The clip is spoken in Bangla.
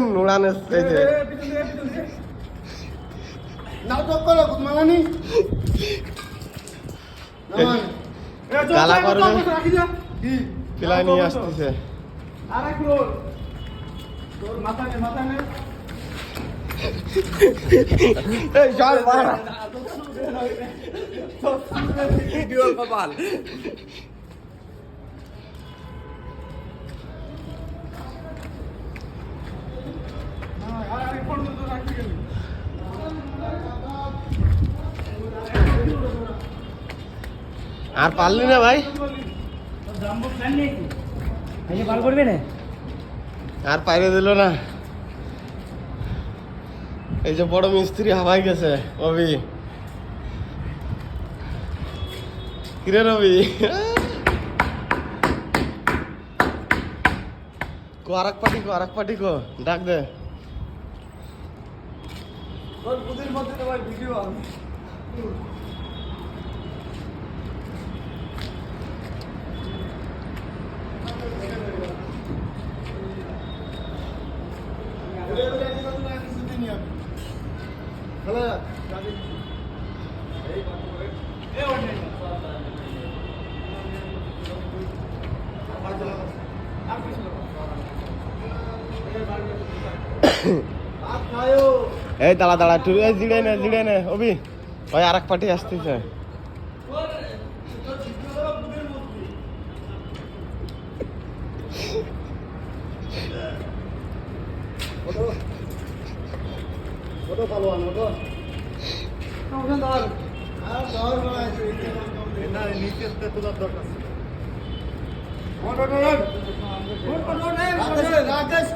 নুড়ান এই যে নাও তো করো মালানি গালা করবে রাখি যা কি পিলাই নিয়ে আসতেছে আর এক রোল তোর মাথা নে এই চল বাড়া ভিডিও কপাল আর ফোন তো রাখি গেলি আর পারলি না ভাই জাম্বো প্ল্যান নেই এই বার করবে না আর পাইরে দিল না এই যে বড় মিস্ত্রি হাওয়াই গেছে রবি কিরে রবি আরেক পার্টি কো ডাক দে তোর বুদ্ধির মধ্যে তো ভাই ভিডিও আমি এই দাঁড়া তুই জিড়ে নে অবি ভাই আরেক পার্টি আসতেছে ওটা ভালো ওটা না নিচে তোলার দরকার রাকেশ